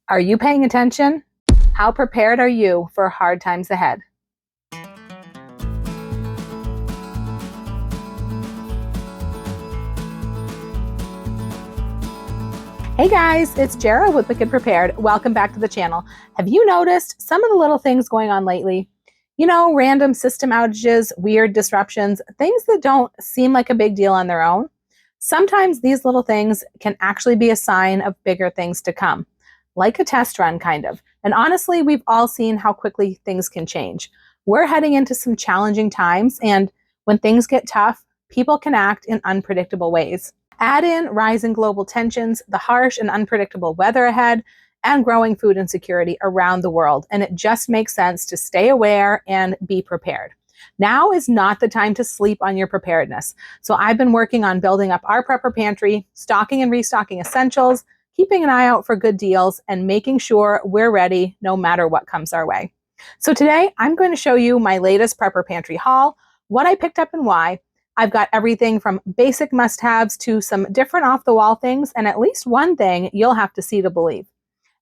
Are you paying attention? How prepared are you for hard times ahead? Hey guys, it's Jara with Wicked Prepared. Welcome back to the channel. Have you noticed some of the little things going on lately? You know, random system outages, weird disruptions, things that don't seem like a big deal on their own. Sometimes these little things can actually be a sign of bigger things to come, like a test run kind of. And honestly, we've all seen how quickly things can change. We're heading into some challenging times, and when things get tough, people can act in unpredictable ways. Add in rising global tensions, the harsh and unpredictable weather ahead, and growing food insecurity around the world, and it just makes sense to stay aware and be prepared. Now is not the time to sleep on your preparedness. So I've been working on building up our prepper pantry, stocking and restocking essentials, keeping an eye out for good deals, and making sure we're ready no matter what comes our way. So today I'm going to show you my latest prepper pantry haul, what I picked up and why. I've got everything from basic must-haves to some different off-the-wall things, and at least one thing you'll have to see to believe.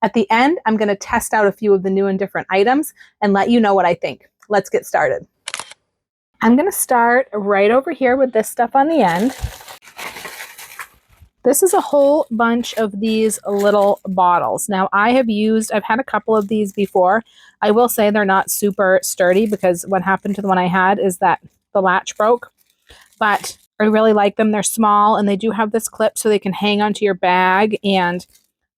At the end, I'm going to test out a few of the new and different items and let you know what I think. Let's get started. I'm going to start right over here with this stuff on the end. This is a whole bunch of these little bottles. Now, I've had a couple of these before. I will say they're not super sturdy because what happened to the one I had is that the latch broke. But I really like them. They're small and they do have this clip so they can hang onto your bag. And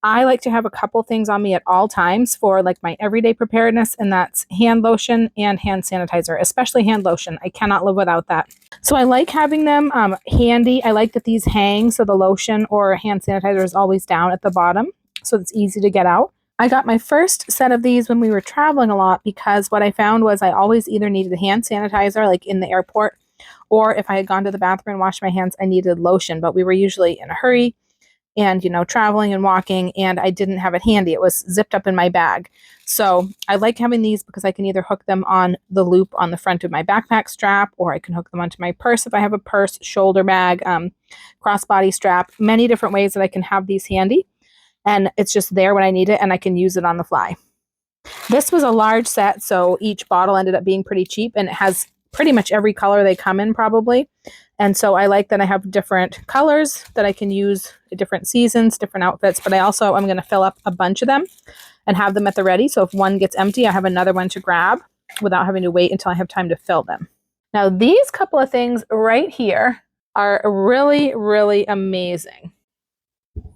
I like to have a couple things on me at all times for like my everyday preparedness, and that's hand lotion and hand sanitizer, especially hand lotion. I cannot live without that. So I like having them handy. I like that these hang so the lotion or hand sanitizer is always down at the bottom so it's easy to get out. I got my first set of these when we were traveling a lot because what I found was I always either needed hand sanitizer like in the airport, or if I had gone to the bathroom and washed my hands, I needed lotion, but we were usually in a hurry and, traveling and walking, and I didn't have it handy. It was zipped up in my bag. So I like having these because I can either hook them on the loop on the front of my backpack strap, or I can hook them onto my purse if I have a purse, shoulder bag, crossbody strap, many different ways that I can have these handy. And it's just there when I need it, and I can use it on the fly. This was a large set, so each bottle ended up being pretty cheap, and it has pretty much every color they come in probably. And so I like that I have different colors that I can use at different seasons, different outfits, but I'm going to fill up a bunch of them and have them at the ready. So if one gets empty, I have another one to grab without having to wait until I have time to fill them. Now these couple of things right here are really, really amazing.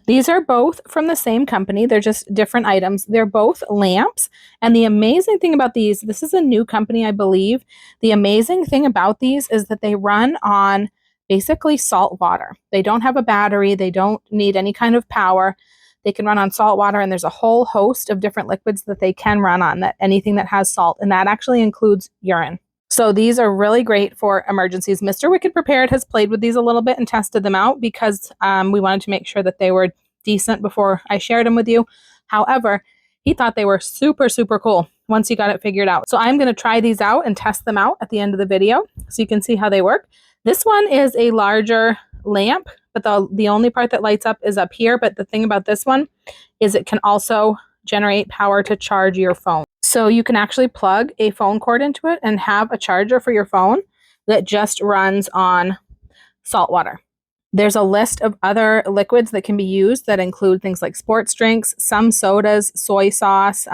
These are both from the same company. They're just different items. They're both lamps. And the amazing thing about these, this is a new company, I believe. The amazing thing about these is that they run on basically salt water. They don't have a battery. They don't need any kind of power. They can run on salt water, and there's a whole host of different liquids that they can run on, that anything that has salt, and that actually includes urine. So these are really great for emergencies. Mr. Wicked Prepared has played with these a little bit and tested them out because we wanted to make sure that they were decent before I shared them with you. However, he thought they were super, super cool once he got it figured out. So I'm going to try these out and test them out at the end of the video so you can see how they work. This one is a larger lamp, but the only part that lights up is up here. But the thing about this one is it can also generate power to charge your phone. So you can actually plug a phone cord into it and have a charger for your phone that just runs on salt water. There's a list of other liquids that can be used that include things like sports drinks, some sodas, soy sauce,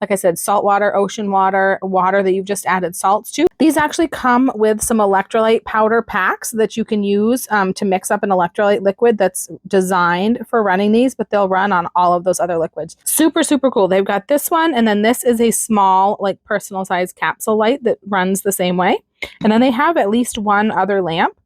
like I said, salt water, ocean water, water that you've just added salts to. These actually come with some electrolyte powder packs that you can use to mix up an electrolyte liquid that's designed for running these, but they'll run on all of those other liquids. Super, super cool. They've got this one, and then this is a small, like personal size capsule light that runs the same way. And then they have at least one other lamp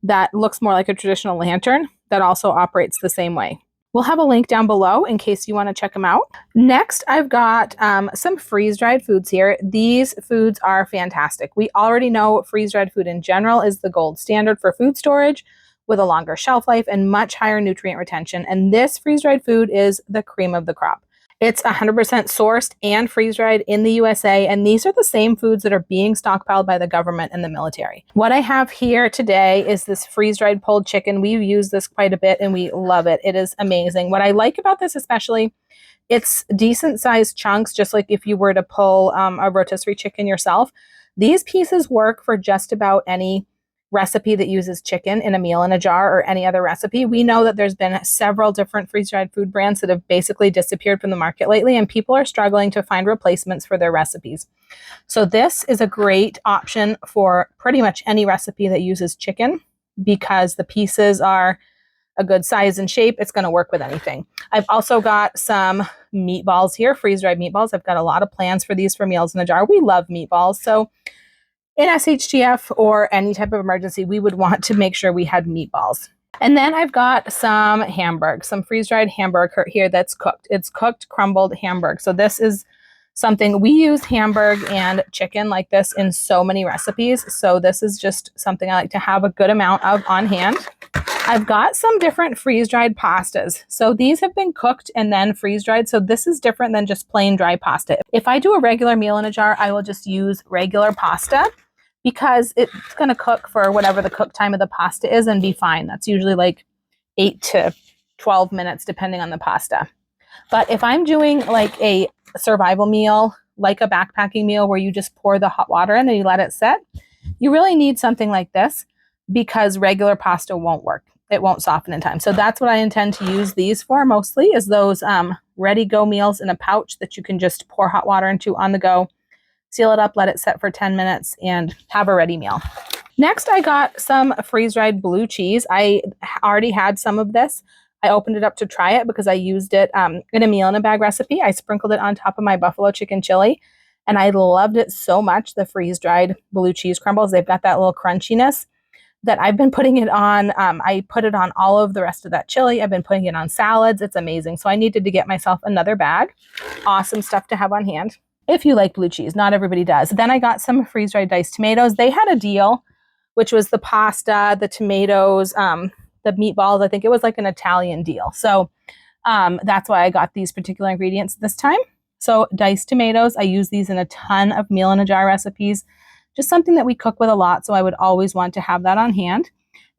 that looks more like a traditional lantern that also operates the same way. We'll have a link down below in case you want to check them out. Next, I've got some freeze-dried foods here. These foods are fantastic. We already know freeze-dried food in general is the gold standard for food storage with a longer shelf life and much higher nutrient retention. And this freeze-dried food is the cream of the crop. It's 100% sourced and freeze-dried in the USA, and these are the same foods that are being stockpiled by the government and the military. What I have here today is this freeze-dried pulled chicken. We've used this quite a bit and we love it. It is amazing. What I like about this especially, it's decent sized chunks, just like if you were to pull a rotisserie chicken yourself. These pieces work for just about any recipe that uses chicken in a meal in a jar or any other recipe. We know that there's been several different freeze-dried food brands that have basically disappeared from the market lately, and people are struggling to find replacements for their recipes. So this is a great option for pretty much any recipe that uses chicken because the pieces are a good size and shape. It's going to work with anything. I've also got some meatballs here, freeze-dried meatballs. I've got a lot of plans for these for meals in a jar. We love meatballs. So in SHTF or any type of emergency, we would want to make sure we had meatballs. And then I've got some Hamburg, some freeze-dried Hamburg here that's cooked. It's cooked, crumbled Hamburg. So this is something, we use Hamburg and chicken like this in so many recipes. So this is just something I like to have a good amount of on hand. I've got some different freeze-dried pastas. So these have been cooked and then freeze-dried. So this is different than just plain dry pasta. If I do a regular meal in a jar, I will just use regular pasta because it's going to cook for whatever the cook time of the pasta is and be fine. That's usually like 8 to 12 minutes depending on the pasta. But if I'm doing like a survival meal, like a backpacking meal where you just pour the hot water in and you let it set, you really need something like this because regular pasta won't work. It won't soften in time. So that's what I intend to use these for mostly, is those ready-go meals in a pouch that you can just pour hot water into on the go, seal it up, let it set for 10 minutes, and have a ready meal. Next, I got some freeze-dried blue cheese. I already had some of this. I opened it up to try it because I used it in a meal in a bag recipe. I sprinkled it on top of my buffalo chicken chili, and I loved it so much, the freeze-dried blue cheese crumbles. They've got that little crunchiness that I've been putting it on. I put it on all of the rest of that chili. I've been putting it on salads. It's amazing. So I needed to get myself another bag. Awesome stuff to have on hand if you like blue cheese. Not everybody does. Then I got some freeze-dried diced tomatoes. They had a deal, which was the pasta, the tomatoes, the meatballs. I think it was like an Italian deal. So that's why I got these particular ingredients this time. So diced tomatoes, I use these in a ton of meal in a jar recipes. Just something that we cook with a lot, so I would always want to have that on hand.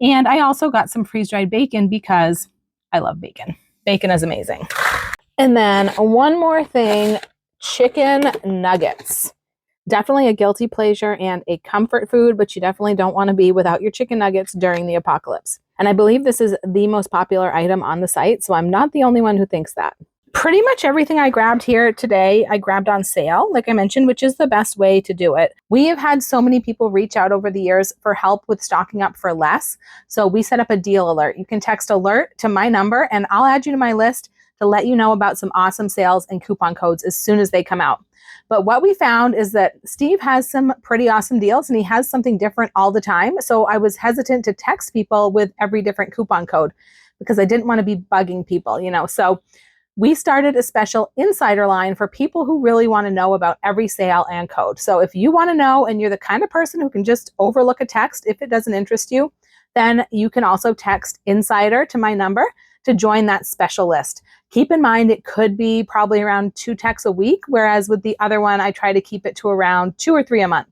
And I also got some freeze-dried bacon because I love bacon. Bacon is amazing. And then one more thing, chicken nuggets. Definitely a guilty pleasure and a comfort food, but you definitely don't want to be without your chicken nuggets during the apocalypse. And I believe this is the most popular item on the site, so I'm not the only one who thinks that. Pretty much everything I grabbed here today, I grabbed on sale, like I mentioned, which is the best way to do it. We have had so many people reach out over the years for help with stocking up for less. So we set up a deal alert. You can text alert to my number and I'll add you to my list to let you know about some awesome sales and coupon codes as soon as they come out. But what we found is that Steve has some pretty awesome deals and he has something different all the time. So I was hesitant to text people with every different coupon code because I didn't want to be bugging people, So we started a special insider line for people who really want to know about every sale and code. So if you want to know and you're the kind of person who can just overlook a text if it doesn't interest you, then you can also text insider to my number to join that special list. Keep in mind, it could be probably around 2 texts a week, whereas with the other one, I try to keep it to around 2 or 3 a month.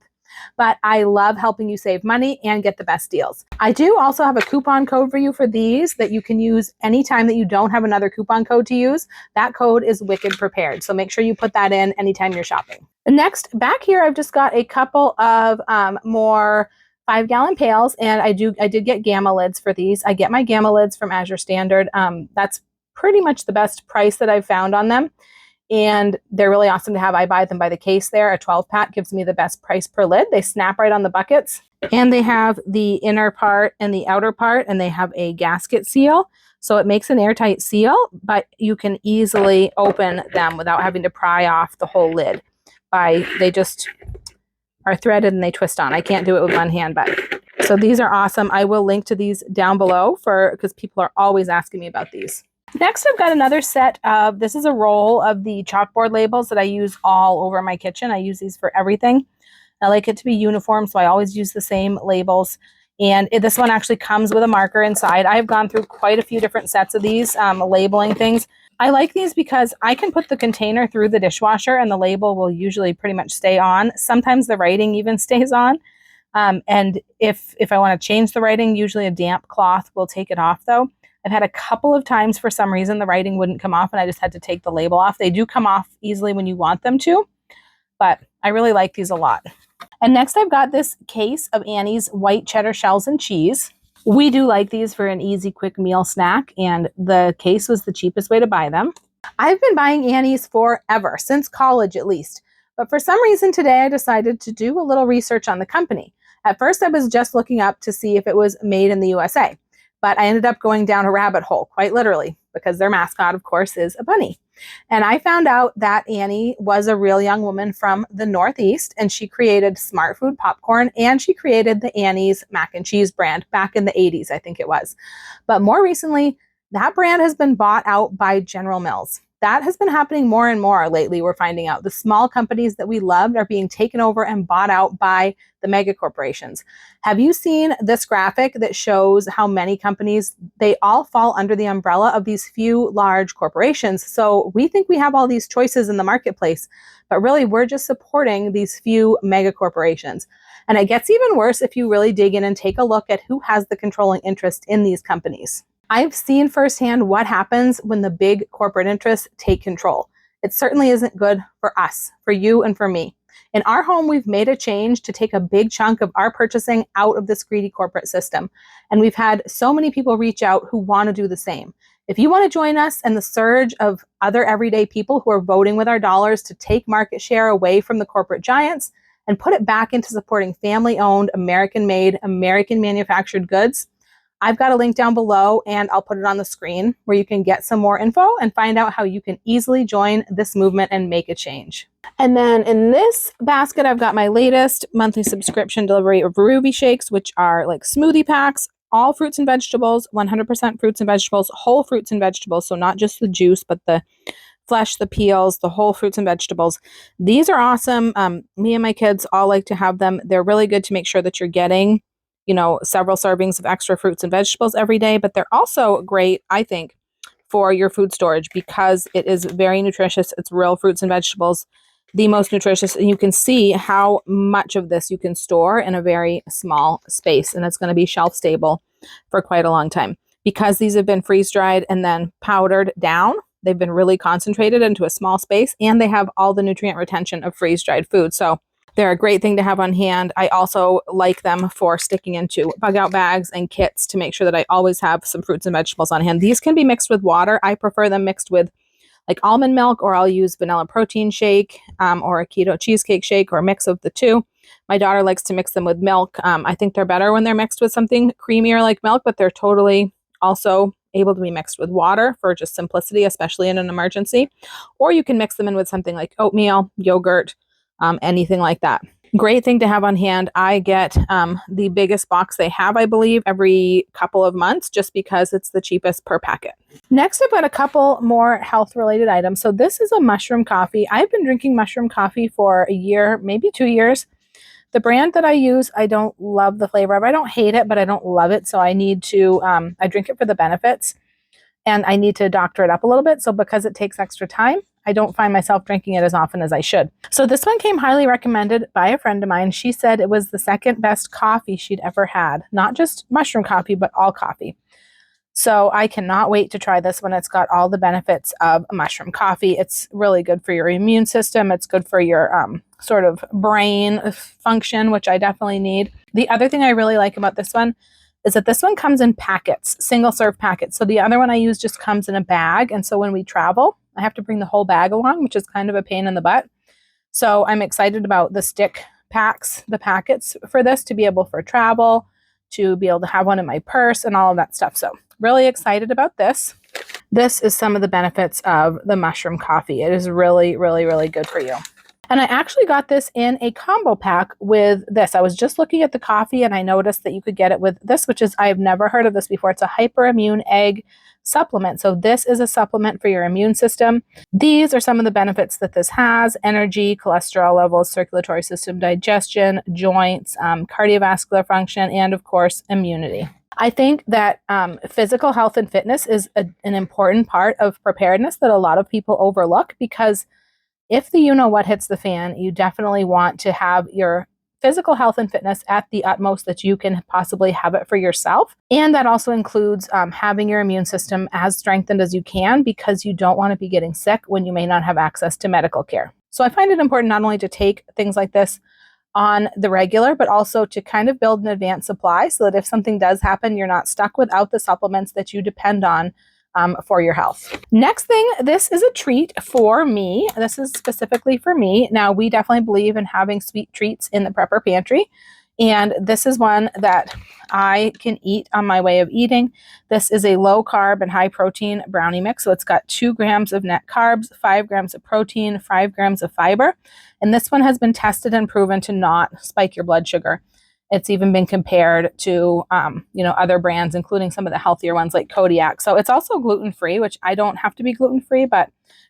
But I love helping you save money and get the best deals. I do also have a coupon code for you for these that you can use anytime that you don't have another coupon code to use. That code is Wicked Prepared. So make sure you put that in anytime you're shopping. Next, back here, I've just got a couple of more 5-gallon pails, and I did get Gamma lids for these. I get my Gamma lids from Azure Standard. That's pretty much the best price that I've found on them. And they're really awesome to have. I buy them by the case there. A 12-pack gives me the best price per lid. They snap right on the buckets. And they have the inner part and the outer part, and they have a gasket seal. So it makes an airtight seal, but you can easily open them without having to pry off the whole lid. They just are threaded and they twist on. I can't do it with one hand, but so these are awesome. I will link to these down below because people are always asking me about these. Next, I've got another set of, this is a roll of the chalkboard labels that I use all over my kitchen. I use these for everything. I like it to be uniform, so I always use the same labels. And this one actually comes with a marker inside. I've gone through quite a few different sets of these labeling things. I like these because I can put the container through the dishwasher and the label will usually pretty much stay on. Sometimes the writing even stays on. And if I want to change the writing, usually a damp cloth will take it off though. I've had a couple of times for some reason the writing wouldn't come off and I just had to take the label off. They do come off easily when you want them to, but I really like these a lot. And next I've got this case of Annie's white cheddar shells and cheese. We do like these for an easy, quick meal snack, and the case was the cheapest way to buy them. I've been buying Annie's forever, since college at least. But for some reason today I decided to do a little research on the company. At first I was just looking up to see if it was made in the USA. But I ended up going down a rabbit hole, quite literally, because their mascot, of course, is a bunny. And I found out that Annie was a real young woman from the Northeast, and she created Smart Food popcorn, and she created the Annie's mac and cheese brand back in the 80s, I think it was. But more recently, that brand has been bought out by General Mills. That has been happening more and more lately, we're finding out. The small companies that we loved are being taken over and bought out by the mega corporations. Have you seen this graphic that shows how many companies, they all fall under the umbrella of these few large corporations? So we think we have all these choices in the marketplace, but really we're just supporting these few mega corporations. And it gets even worse if you really dig in and take a look at who has the controlling interest in these companies. I've seen firsthand what happens when the big corporate interests take control. It certainly isn't good for us, for you, and for me. In our home, we've made a change to take a big chunk of our purchasing out of this greedy corporate system. And we've had so many people reach out who want to do the same. If you want to join us and the surge of other everyday people who are voting with our dollars to take market share away from the corporate giants and put it back into supporting family-owned, American-made, American-manufactured goods, I've got a link down below and I'll put it on the screen where you can get some more info and find out how you can easily join this movement and make a change. And then in this basket, I've got my latest monthly subscription delivery of Ruby shakes, which are like smoothie packs, all fruits and vegetables, 100% fruits and vegetables, whole fruits and vegetables. So not just the juice, but the flesh, the peels, the whole fruits and vegetables. These are awesome. Me and my kids all like to have them. They're really good to make sure that you're getting, several servings of extra fruits and vegetables every day, but they're also great, I think, for your food storage because it is very nutritious. It's real fruits and vegetables, the most nutritious, and you can see how much of this you can store in a very small space, and it's going to be shelf stable for quite a long time. Because these have been freeze-dried and then powdered down, they've been really concentrated into a small space, and they have all the nutrient retention of freeze-dried food. So they're a great thing to have on hand. I also like them for sticking into bug out bags and kits to make sure that I always have some fruits and vegetables on hand. These can be mixed with water. I prefer them mixed with like almond milk, or I'll use vanilla protein shake or a keto cheesecake shake, or a mix of the two. My daughter likes to mix them with milk. I think they're better when they're mixed with something creamier like milk, but they're totally also able to be mixed with water for just simplicity, especially in an emergency. Or you can mix them in with something like oatmeal, yogurt, anything like that. Great thing to have on hand. I get the biggest box they have, I believe, every couple of months just because it's the cheapest per packet. Next, I've got a couple more health-related items. So this is a mushroom coffee. I've been drinking mushroom coffee for a year, maybe 2 years. The brand that I use, I don't love the flavor of. I don't hate it, but I don't love it. So I need to, I drink it for the benefits, and I need to doctor it up a little bit. So because it takes extra time, I don't find myself drinking it as often as I should. So this one came highly recommended by a friend of mine. She said it was the second best coffee she'd ever had. Not just mushroom coffee, but all coffee. So I cannot wait to try this one. It's got all the benefits of mushroom coffee. It's really good for your immune system. It's good for your sort of brain function, which I definitely need. The other thing I really like about this one is that this one comes in packets, single serve packets. So the other one I use just comes in a bag. And so when we travel, I have to bring the whole bag along, which is kind of a pain in the butt. So I'm excited about the stick packs, the packets for this to be able for travel, to be able to have one in my purse and all of that stuff. So really excited about this. This is some of the benefits of the mushroom coffee. It is really, really, really good for you. And I actually got this in a combo pack with this. I was just looking at the coffee and I noticed that you could get it with this, which is, I've never heard of this before. It's a hyperimmune egg supplement. So this is a supplement for your immune system. These are some of the benefits that this has: energy, cholesterol levels, circulatory system, digestion, joints, cardiovascular function, and of course, immunity. I think that physical health and fitness is an important part of preparedness that a lot of people overlook, because if the you know what hits the fan, you definitely want to have your physical health and fitness at the utmost that you can possibly have it for yourself. And that also includes having your immune system as strengthened as you can, because you don't want to be getting sick when you may not have access to medical care. So I find it important not only to take things like this on the regular, but also to kind of build an advanced supply so that if something does happen, you're not stuck without the supplements that you depend on for your health. Next thing, this is a treat for me. This is specifically for me. Now, we definitely believe in having sweet treats in the prepper pantry. And this is one that I can eat on my way of eating. This is a low carb and high protein brownie mix. So it's got 2 grams of net carbs, 5 grams of protein, 5 grams of fiber. And this one has been tested and proven to not spike your blood sugar. It's even been compared to, other brands, including some of the healthier ones like Kodiak. So it's also gluten-free, which I don't have to be gluten-free, but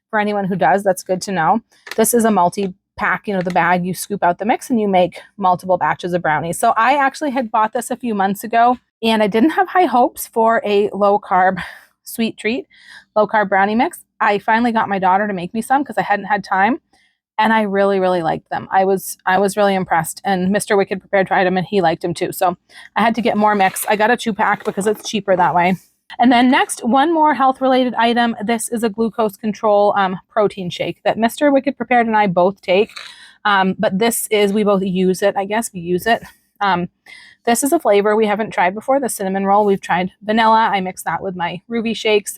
for anyone who does, that's good to know. This is a multi-pack, the bag, you scoop out the mix and you make multiple batches of brownies. So I actually had bought this a few months ago, and I didn't have high hopes for a low-carb sweet treat, low-carb brownie mix. I finally got my daughter to make me some because I hadn't had time. And I really, really liked them. I was really impressed. And Mr. Wicked Prepared tried them and he liked them too. So I had to get more mix. I got a 2-pack because it's cheaper that way. And then next, one more health-related item. This is a glucose control protein shake that Mr. Wicked Prepared and I both take. But we both use it. I guess we use it. This is a flavor we haven't tried before, the cinnamon roll. We've tried vanilla. I mix that with my Ruby shakes.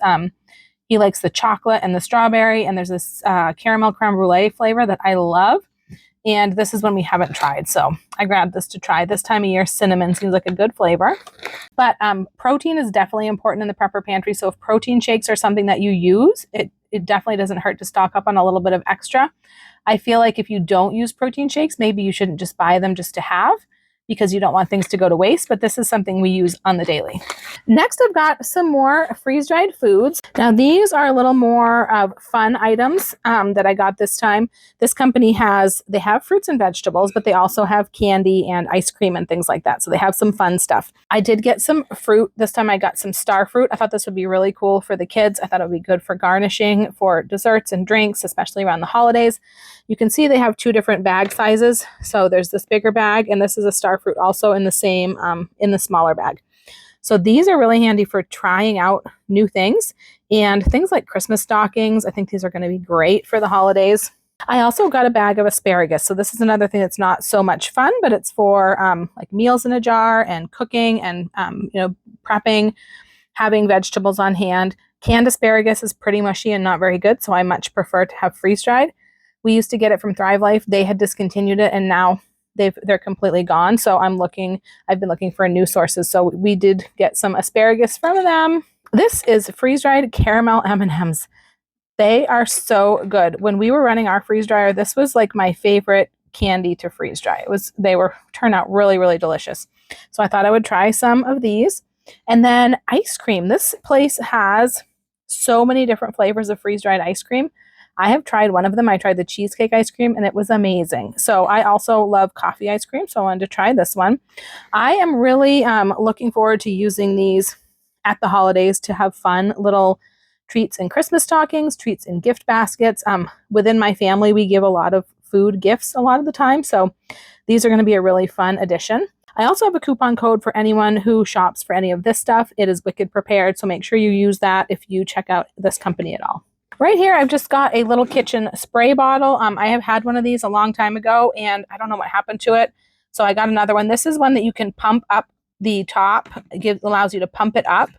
He likes the chocolate and the strawberry, and there's this caramel creme brulee flavor that I love. And this is one we haven't tried, so I grabbed this to try. This time of year, cinnamon seems like a good flavor. But protein is definitely important in the prepper pantry, so if protein shakes are something that you use, it definitely doesn't hurt to stock up on a little bit of extra. I feel like if you don't use protein shakes, maybe you shouldn't just buy them just to have, because you don't want things to go to waste, but this is something we use on the daily. Next, I've got some more freeze-dried foods. Now, these are a little more of fun items that I got this time. This company they have fruits and vegetables, but they also have candy and ice cream and things like that. So they have some fun stuff. I did get some fruit. This time I got some star fruit. I thought this would be really cool for the kids. I thought it would be good for garnishing for desserts and drinks, especially around the holidays. You can see they have 2 different bag sizes. So there's this bigger bag, and this is a star fruit also in the same, in the smaller bag. So these are really handy for trying out new things and things like Christmas stockings. I think these are going to be great for the holidays. I also got a bag of asparagus. So this is another thing that's not so much fun, but it's for like meals in a jar and cooking and, prepping, having vegetables on hand. Canned asparagus is pretty mushy and not very good, so I much prefer to have freeze-dried. We used to get it from Thrive Life. They had discontinued it, and now they're completely gone. So I've been looking for new sources. So we did get some asparagus from them. This is freeze-dried caramel M&Ms. They are so good. When we were running our freeze dryer, this was like my favorite candy to freeze dry. They turned out really, really delicious. So I thought I would try some of these. And then ice cream. This place has so many different flavors of freeze-dried ice cream. I have tried one of them. I tried the cheesecake ice cream, and it was amazing. So I also love coffee ice cream, so I wanted to try this one. I am really looking forward to using these at the holidays to have fun little treats in Christmas stockings, treats in gift baskets. Within my family, we give a lot of food gifts a lot of the time, so these are going to be a really fun addition. I also have a coupon code for anyone who shops for any of this stuff. It is Wicked Prepared, so make sure you use that if you check out this company at all. Right here, I've just got a little kitchen spray bottle. I have had one of these a long time ago, and I don't know what happened to it. So I got another one. This is one that you can pump up the top. It allows you to pump it up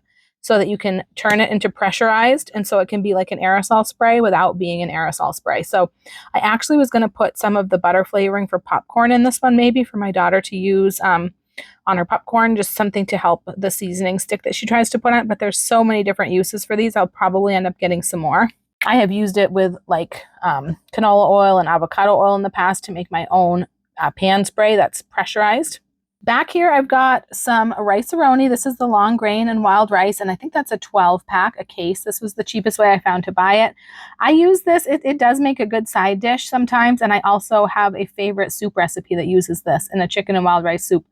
so that you can turn it into pressurized. And so it can be like an aerosol spray without being an aerosol spray. So I actually was going to put some of the butter flavoring for popcorn in this one, maybe for my daughter to use on her popcorn, just something to help the seasoning stick that she tries to put on. But there's so many different uses for these. I'll probably end up getting some more. I have used it with like canola oil and avocado oil in the past to make my own pan spray that's pressurized. Back here, I've got some rice-a-roni. This is the long grain and wild rice, and I think that's a 12-pack a case. This was the cheapest way I found to buy it. I use this. It does make a good side dish sometimes, and I also have a favorite soup recipe that uses this in a chicken and wild rice soup.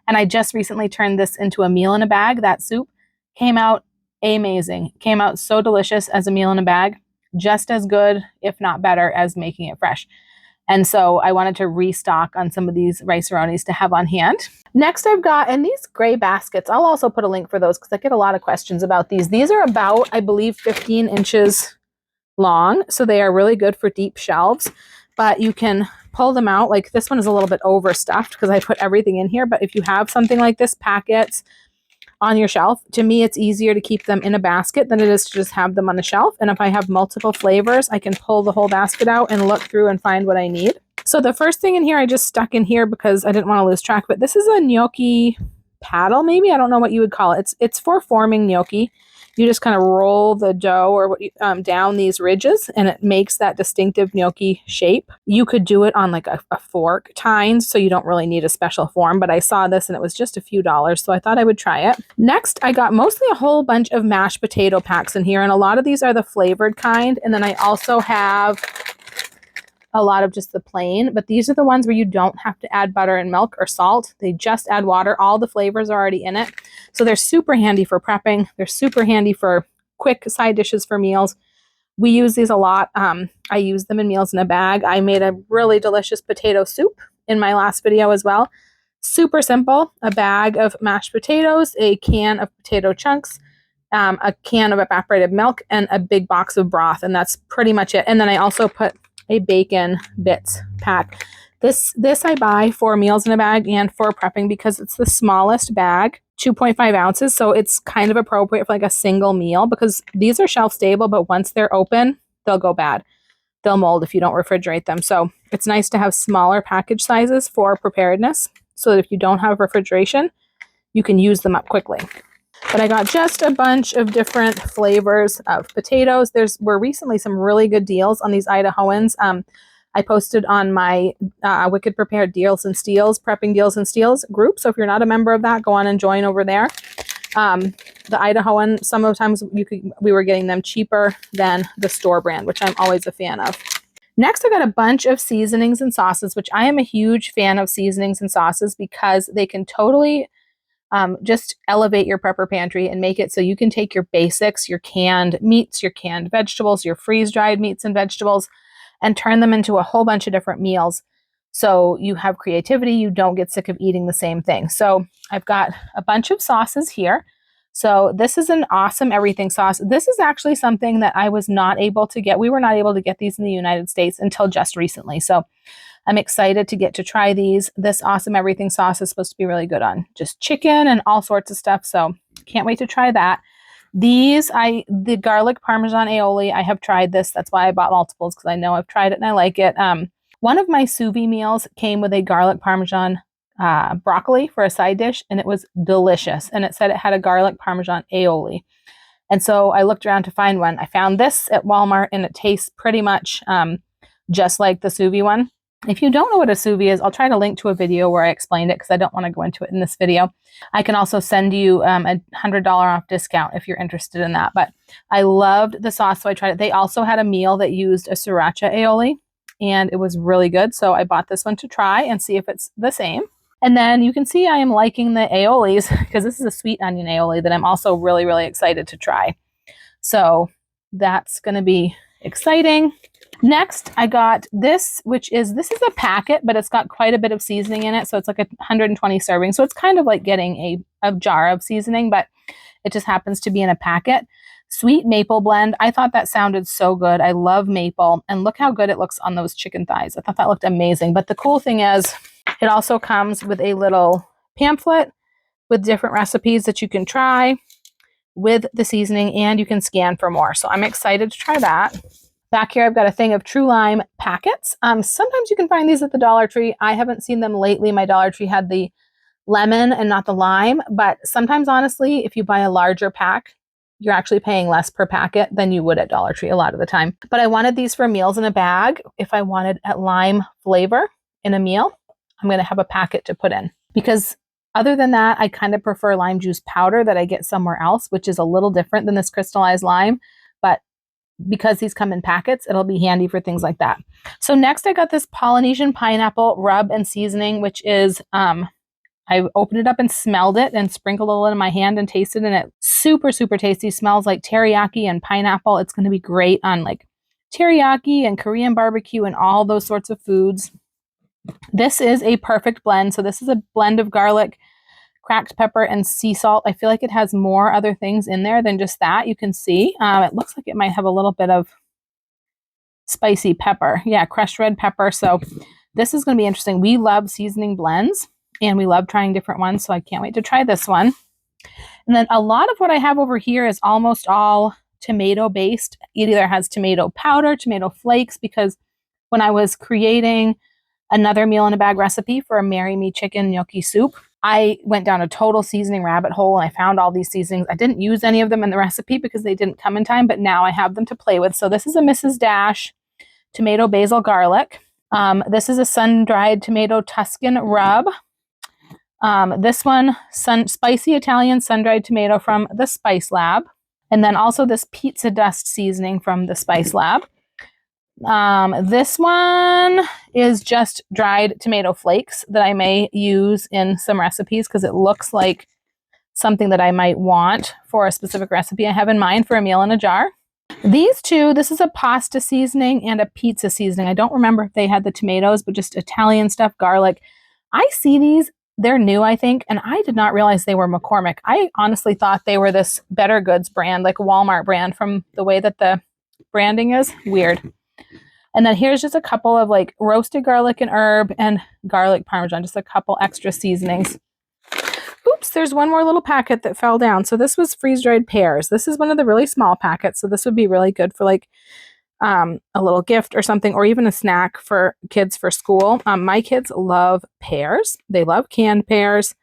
And I just recently turned this into a meal in a bag. That soup came out amazing. Came out so delicious as a meal in a bag, just as good, if not better, as making it fresh. And so I wanted to restock on some of these rice-a-ronis to have on hand. Next I've got, and these gray baskets, I'll also put a link for those because I get a lot of questions about these. These are about, I believe, 15 inches long. So they are really good for deep shelves, but you can pull them out. Like this one is a little bit overstuffed because I put everything in here. But if you have something like this, packets on your shelf, to me, it's easier to keep them in a basket than it is to just have them on the shelf. And if I have multiple flavors, I can pull the whole basket out and look through and find what I need. So the first thing in here, I just stuck in here because I didn't want to lose track, but this is a gnocchi paddle, maybe. I don't know what you would call it. It's for forming gnocchi. You just kind of roll the dough or down these ridges, and it makes that distinctive gnocchi shape. You could do it on like a fork tines, so you don't really need a special form, but I saw this and it was just a few dollars, so I thought I would try it. Next, I got mostly a whole bunch of mashed potato packs in here, and a lot of these are the flavored kind, and then I also have a lot of just the plain, but these are the ones where you don't have to add butter and milk or salt. They just add water. All the flavors are already in it. So they're super handy for prepping. They're super handy for quick side dishes for meals. We use these a lot. I use them in meals in a bag. I made a really delicious potato soup in my last video as well. Super simple. A bag of mashed potatoes, a can of potato chunks, a can of evaporated milk, and a big box of broth. And that's pretty much it. And then I also put a bacon bits pack. This I buy for meals in a bag and for prepping because it's the smallest bag, 2.5 ounces. So it's kind of appropriate for like a single meal because these are shelf stable, but once they're open, they'll go bad. They'll mold if you don't refrigerate them. So it's nice to have smaller package sizes for preparedness so that if you don't have refrigeration, you can use them up quickly. But I got just a bunch of different flavors of potatoes. Were recently some really good deals on these Idahoans. I posted on my Wicked Prepared Deals and Steals, Prepping Deals and Steals group. So if you're not a member of that, go on and join over there. The Idahoan, sometimes we were getting them cheaper than the store brand, which I'm always a fan of. Next, I got a bunch of seasonings and sauces, which I am a huge fan of seasonings and sauces because they can totally just elevate your prepper pantry and make it so you can take your basics, your canned meats, your canned vegetables, your freeze-dried meats and vegetables, and turn them into a whole bunch of different meals. So you have creativity, you don't get sick of eating the same thing. So I've got a bunch of sauces here. So this is an awesome everything sauce. This is actually something that I was not able to get. We were not able to get these in the United States until just recently. So I'm excited to get to try these. This awesome everything sauce is supposed to be really good on just chicken and all sorts of stuff. So can't wait to try that. The garlic parmesan aioli, I have tried this. That's why I bought multiples because I know I've tried it and I like it. One of my sous vide meals came with a garlic parmesan broccoli for a side dish, and it was delicious. And it said it had a garlic parmesan aioli. And so I looked around to find one. I found this at Walmart, and it tastes pretty much just like the sous vide one. If you don't know what a sous vide is, I'll try to link to a video where I explained it because I don't want to go into it in this video. I can also send you a $100 off discount if you're interested in that. But I loved the sauce, so I tried it. They also had a meal that used a sriracha aioli, and it was really good. So I bought this one to try and see if it's the same. And then you can see I am liking the aiolis because this is a sweet onion aioli that I'm also really, really excited to try. So that's going to be exciting. Next, I got this, this is a packet, but it's got quite a bit of seasoning in it. So it's like 120 servings. So it's kind of like getting a jar of seasoning, but it just happens to be in a packet. Sweet maple blend. I thought that sounded so good. I love maple. And look how good it looks on those chicken thighs. I thought that looked amazing. But the cool thing is it also comes with a little pamphlet with different recipes that you can try with the seasoning, and you can scan for more. So I'm excited to try that. Back here, I've got a thing of True Lime packets. Sometimes you can find these at the Dollar Tree. I haven't seen them lately. My Dollar Tree had the lemon and not the lime, but sometimes, honestly, if you buy a larger pack, you're actually paying less per packet than you would at Dollar Tree a lot of the time. But I wanted these for meals in a bag. If I wanted a lime flavor in a meal, I'm going to have a packet to put in because Other than that, I kind of prefer lime juice powder that I get somewhere else, which is a little different than this crystallized lime. But because these come in packets, it'll be handy for things like that. So next I got this Polynesian pineapple rub and seasoning, which is, I opened it up and smelled it and sprinkled a little in my hand and tasted it, and it super, super tasty. Smells like teriyaki and pineapple. It's going to be great on like teriyaki and Korean barbecue and all those sorts of foods. This is a perfect blend. So this is a blend of garlic, cracked pepper, and sea salt. I feel like it has more other things in there than just that. You can see it looks like it might have a little bit of spicy pepper. Yeah, crushed red pepper. So this is going to be interesting. We love seasoning blends and we love trying different ones. So I can't wait to try this one. And then a lot of what I have over here is almost all tomato based. It either has tomato powder, tomato flakes, because when I was creating another meal in a bag recipe for a Marry Me chicken gnocchi soup, I went down a total seasoning rabbit hole and I found all these seasonings. I didn't use any of them in the recipe because they didn't come in time, but now I have them to play with. So this is a Mrs. Dash tomato basil garlic. This is a sun-dried tomato Tuscan rub. This one, spicy Italian sun-dried tomato from the Spice Lab. And then also this pizza dust seasoning from the Spice Lab. This one is just dried tomato flakes that I may use in some recipes because it looks like something that I might want for a specific recipe I have in mind for a meal in a jar. These two, this is a pasta seasoning and a pizza seasoning. I don't remember if they had the tomatoes, but just Italian stuff, garlic. I see these. They're new, I think, and I did not realize they were McCormick. I honestly thought they were this Better Goods brand, like a Walmart brand, from the way that the branding is. Weird. And then here's just a couple of like roasted garlic and herb and garlic parmesan, just a couple extra seasonings. Oops, there's one more little packet that fell down. So this was freeze-dried pears. This is one of the really small packets. So this would be really good for like a little gift or something, or even a snack for kids for school. My kids love pears. They love canned pears.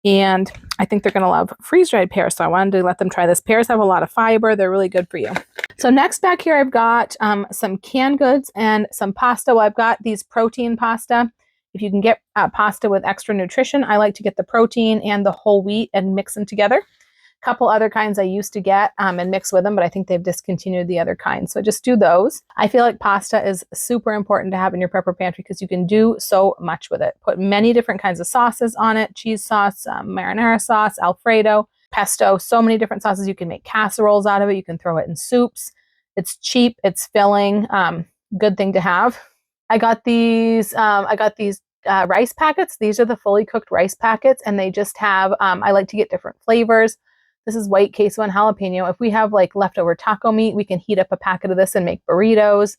And I think they're going to love freeze-dried pears. So I wanted to let them try this. Pears have a lot of fiber. They're really good for you. So next back here, I've got some canned goods and some pasta. Well, I've got these protein pasta. If you can get pasta with extra nutrition, I like to get the protein and the whole wheat and mix them together. A couple other kinds I used to get and mix with them, but I think they've discontinued the other kinds. So just do those. I feel like pasta is super important to have in your prepper pantry because you can do so much with it. Put many different kinds of sauces on it: cheese sauce, marinara sauce, Alfredo, pesto, so many different sauces. You can make casseroles out of it. You can throw it in soups. It's cheap. It's filling. Good thing to have. I got these rice packets. These are the fully cooked rice packets, and they just have, I like to get different flavors. This is white queso and jalapeno. If we have like leftover taco meat, we can heat up a packet of this and make burritos.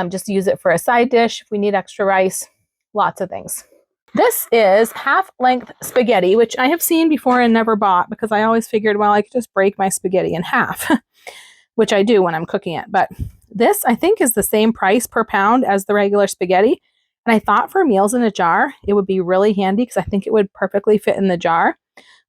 Just use it for a side dish. If we need extra rice, lots of things. This is half-length spaghetti, which I have seen before and never bought because I always figured, well, I could just break my spaghetti in half, which I do when I'm cooking it. But this, I think, is the same price per pound as the regular spaghetti. And I thought for meals in a jar, it would be really handy because I think it would perfectly fit in the jar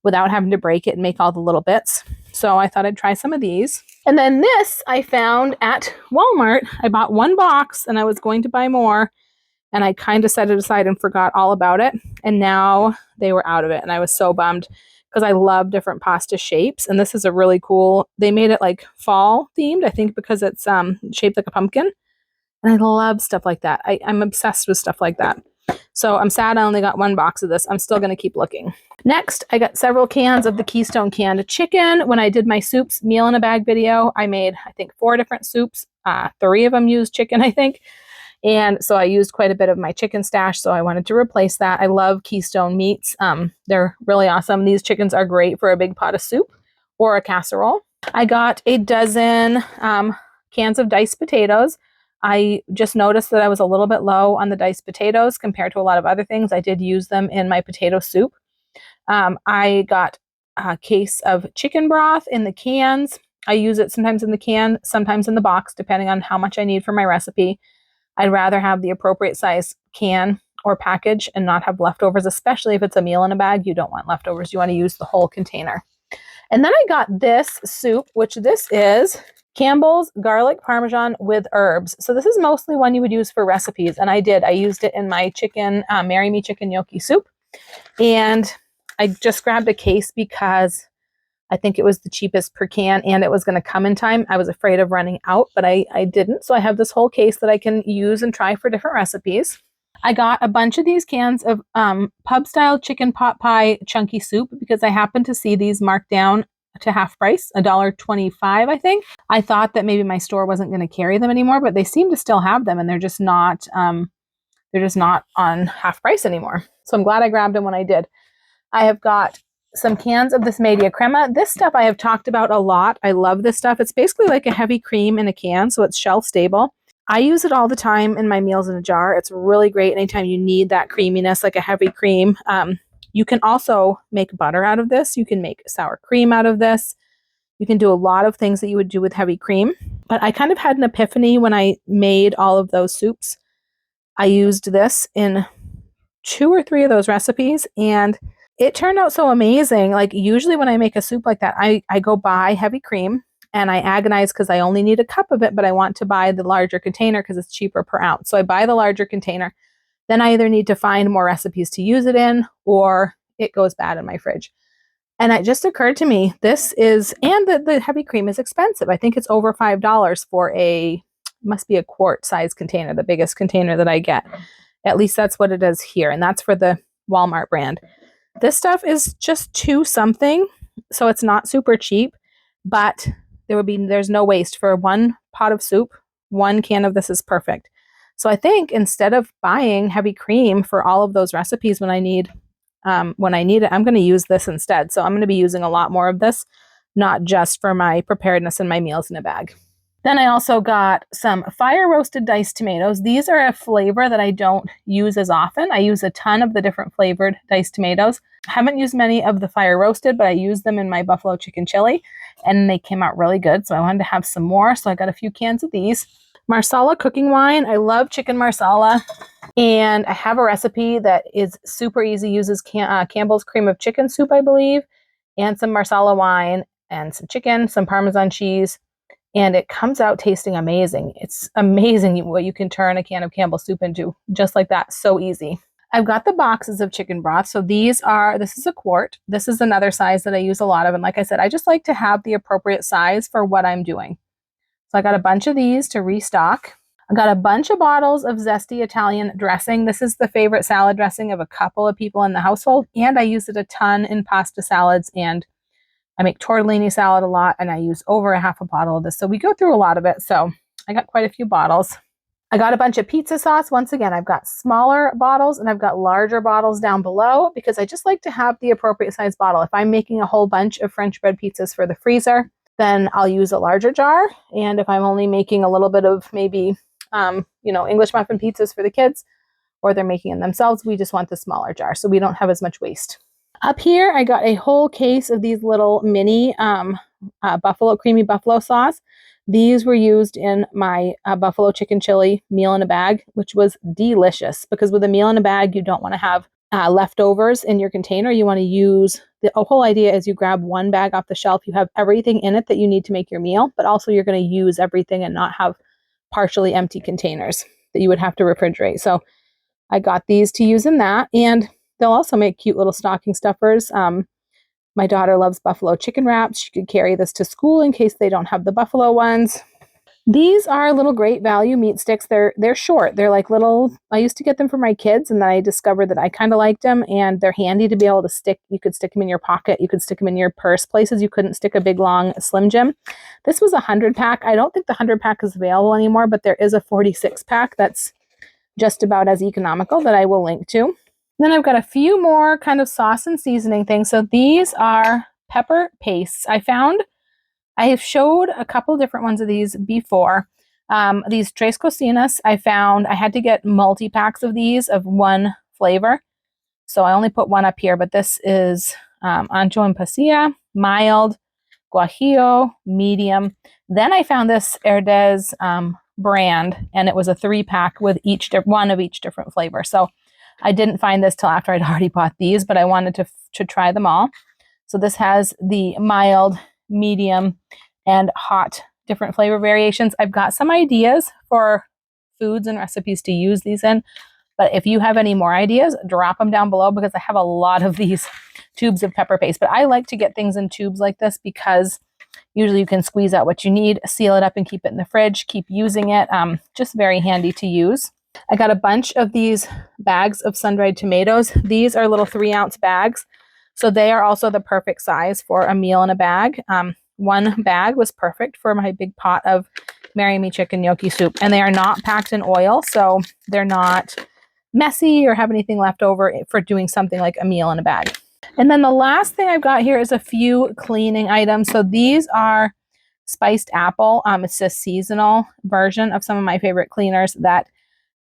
without having to break it and make all the little bits. So I thought I'd try some of these. And then this I found at Walmart. I bought one box and I was going to buy more. And I kind of set it aside and forgot all about it. And now they were out of it. And I was so bummed because I love different pasta shapes. And this is a really cool, they made it like fall themed, I think, because it's shaped like a pumpkin. And I love stuff like that. I'm obsessed with stuff like that. So I'm sad I only got one box of this. I'm still going to keep looking. Next, I got several cans of the Keystone canned chicken. When I did my soups meal in a bag video, I made, I think, 4 different soups. 3 of them used chicken, I think. And so I used quite a bit of my chicken stash, so I wanted to replace that. I love Keystone meats. They're really awesome. These chickens are great for a big pot of soup or a casserole. I got a dozen cans of diced potatoes. I just noticed that I was a little bit low on the diced potatoes compared to a lot of other things. I did use them in my potato soup. I got a case of chicken broth in the cans. I use it sometimes in the can, sometimes in the box, depending on how much I need for my recipe. I'd rather have the appropriate size can or package and not have leftovers, especially if it's a meal in a bag. You don't want leftovers. You want to use the whole container. And then I got this soup, which this is Campbell's garlic parmesan with herbs. So this is mostly one you would use for recipes. And I used it in my chicken, Marry Me chicken gnocchi soup. And I just grabbed a case because I think it was the cheapest per can and it was going to come in time. I was afraid of running out, but I didn't. So I have this whole case that I can use and try for different recipes. I got a bunch of these cans of pub style chicken pot pie chunky soup because I happened to see these marked down to half price, $1.25, I think. I thought that maybe my store wasn't going to carry them anymore, but they seem to still have them, and they're just not on half price anymore. So I'm glad I grabbed them when I did. I have got some cans of this media crema. This stuff I have talked about a lot. I love this stuff. It's basically like a heavy cream in a can, so it's shelf stable. I use it all the time in my meals in a jar. It's really great anytime you need that creaminess, like a heavy cream. You can also make butter out of this. You can make sour cream out of this. You can do a lot of things that you would do with heavy cream. But I kind of had an epiphany when I made all of those soups. I used this in 2 or 3 of those recipes, and it turned out so amazing. Like usually when I make a soup like that, I go buy heavy cream and I agonize because I only need a cup of it, but I want to buy the larger container because it's cheaper per ounce. So I buy the larger container. Then I either need to find more recipes to use it in or it goes bad in my fridge. And it just occurred to me, and the heavy cream is expensive. I think it's over $5 for must be a quart size container, the biggest container that I get. At least that's what it is here. And that's for the Walmart brand. This stuff is just $2 something. So it's not super cheap, but there's no waste for 1 pot of soup. 1 can of this is perfect. So I think instead of buying heavy cream for all of those recipes when I need it, I'm going to use this instead. So I'm going to be using a lot more of this, not just for my preparedness and my meals in a bag. Then I also got some fire roasted diced tomatoes. These are a flavor that I don't use as often. I use a ton of the different flavored diced tomatoes. I haven't used many of the fire roasted, but I used them in my buffalo chicken chili and they came out really good. So I wanted to have some more. So I got a few cans of these. Marsala cooking wine. I love chicken marsala. And I have a recipe that is super easy, uses Campbell's cream of chicken soup, I believe, and some marsala wine and some chicken, some Parmesan cheese. And it comes out tasting amazing. It's amazing what you can turn a can of Campbell's soup into, just like that. So easy. I've got the boxes of chicken broth. So this is a quart. This is another size that I use a lot of. And like I said, I just like to have the appropriate size for what I'm doing. So I got a bunch of these to restock. I got a bunch of bottles of zesty Italian dressing. This is the favorite salad dressing of a couple of people in the household. And I use it a ton in pasta salads, and I make tortellini salad a lot, and I use over a half a bottle of this. So we go through a lot of it. So I got quite a few bottles. I got a bunch of pizza sauce. Once again, I've got smaller bottles and I've got larger bottles down below because I just like to have the appropriate size bottle. If I'm making a whole bunch of French bread pizzas for the freezer, then I'll use a larger jar. And if I'm only making a little bit of maybe, English muffin pizzas for the kids, or they're making them themselves, we just want the smaller jar so we don't have as much waste. Up here, I got a whole case of these little mini creamy buffalo sauce. These were used in my buffalo chicken chili meal in a bag, which was delicious because with a meal in a bag, you don't want to have leftovers in your container. You want to use, the whole idea is you grab 1 bag off the shelf, you have everything in it that you need to make your meal, but also you're going to use everything and not have partially empty containers that you would have to refrigerate. So I got these to use in that, and they'll also make cute little stocking stuffers. My daughter loves buffalo chicken wraps. She could carry this to school in case they don't have the buffalo ones. These are little great value meat sticks. They're short. They're like little, I used to get them for my kids, and then I discovered that I kind of liked them, and they're handy to be able to stick. You could stick them in your pocket. You could stick them in your purse, places you couldn't stick a big, long Slim Jim. This was a 100-pack. I don't think the 100-pack is available anymore, but there is a 46-pack that's just about as economical that I will link to. Then I've got a few more kind of sauce and seasoning things. So these are pepper pastes. I have showed a couple different ones of these before. These Tres Cocinas, I had to get multi-packs of these of 1 flavor. So I only put 1 up here, but this is ancho en pasilla, mild, guajillo, medium. Then I found this Herdez brand, and it was a 3-pack with one of each different flavor. So I didn't find this till after I'd already bought these, but I wanted to try them all. So this has the mild, medium, and hot different flavor variations. I've got some ideas for foods and recipes to use these in, But if you have any more ideas, drop them down below because I have a lot of these tubes of pepper paste. But I like to get things in tubes like this because usually you can squeeze out what you need, seal it up and keep it in the fridge, keep using it. Just very handy to use. I got a bunch of these bags of sun-dried tomatoes. These are little 3-ounce bags. So they are also the perfect size for a meal in a bag. One bag was perfect for my big pot of Marry Me chicken gnocchi soup. And they are not packed in oil, so they're not messy or have anything left over for doing something like a meal in a bag. And then the last thing I've got here is a few cleaning items. So these are spiced apple. It's a seasonal version of some of my favorite cleaners that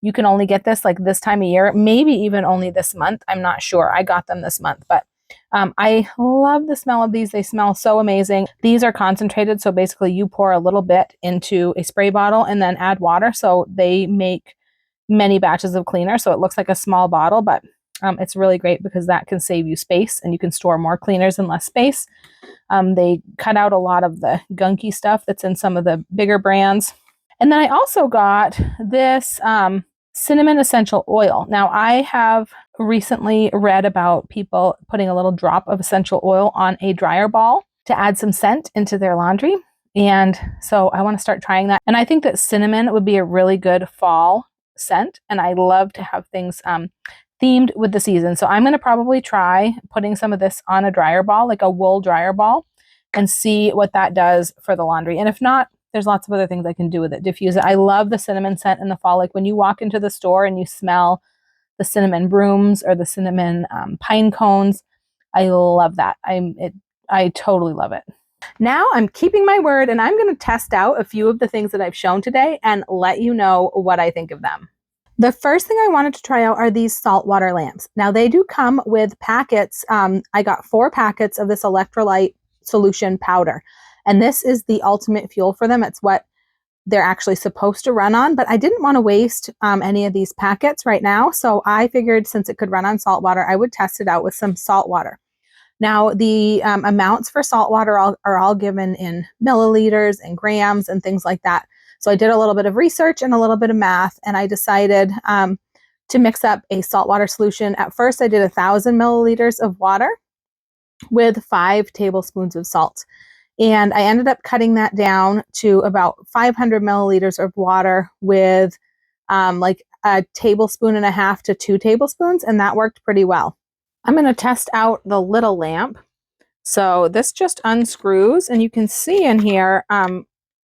you can only get this like this time of year, maybe even only this month. I'm not sure. I got them this month, but I love the smell of these. They smell so amazing. These are concentrated. So basically you pour a little bit into a spray bottle and then add water. So they make many batches of cleaner. So it looks like a small bottle, but it's really great because that can save you space and you can store more cleaners in less space. They cut out a lot of the gunky stuff that's in some of the bigger brands. And then I also got this cinnamon essential oil. Now, I have recently read about people putting a little drop of essential oil on a dryer ball to add some scent into their laundry. And so I want to start trying that. And I think that cinnamon would be a really good fall scent. And I love to have things themed with the season. So I'm going to probably try putting some of this on a dryer ball, like a wool dryer ball, and see what that does for the laundry. And if not, there's lots of other things I can do with it. Diffuse it. I love the cinnamon scent in the fall. Like when you walk into the store and you smell the cinnamon brooms or the cinnamon pine cones. I love that. I totally love it. Now I'm keeping my word and I'm going to test out a few of the things that I've shown today and let you know what I think of them. The first thing I wanted to try out are these saltwater lamps. Now they do come with packets. I got 4 packets of this electrolyte solution powder. And this is the ultimate fuel for them. It's what they're actually supposed to run on, but I didn't want to waste any of these packets right now. So I figured since it could run on salt water, I would test it out with some salt water. Now the amounts for salt water are all given in milliliters and grams and things like that. So I did a little bit of research and a little bit of math, and I decided to mix up a saltwater solution. At first I did 1,000 milliliters of water with 5 tablespoons of salt. And I ended up cutting that down to about 500 milliliters of water with like a tablespoon and a half to 2 tablespoons. And that worked pretty well. I'm going to test out the little lamp. So this just unscrews and you can see in here,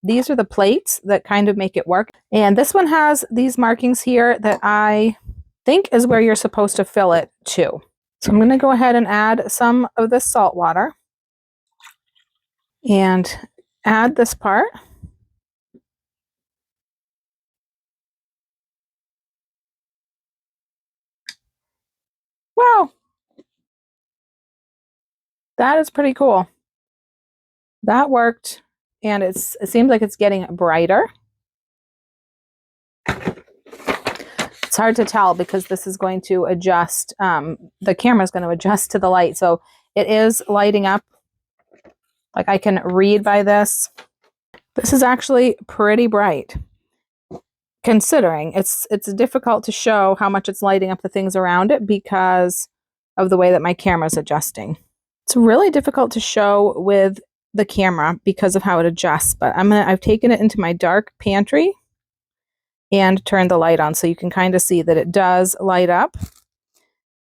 these are the plates that kind of make it work. And this one has these markings here that I think is where you're supposed to fill it to. So I'm going to go ahead and add some of this salt water. And add this part. Wow, that is pretty cool. That worked, and it seems like it's getting brighter. It's hard to tell because this is going to adjust, the camera is going to adjust to the light. So it is lighting up. Like I can read by this. This is actually pretty bright. Considering it's difficult to show how much it's lighting up the things around it because of the way that my camera is adjusting. It's really difficult to show with the camera because of how it adjusts, but I've taken it into my dark pantry and turned the light on so you can kind of see that it does light up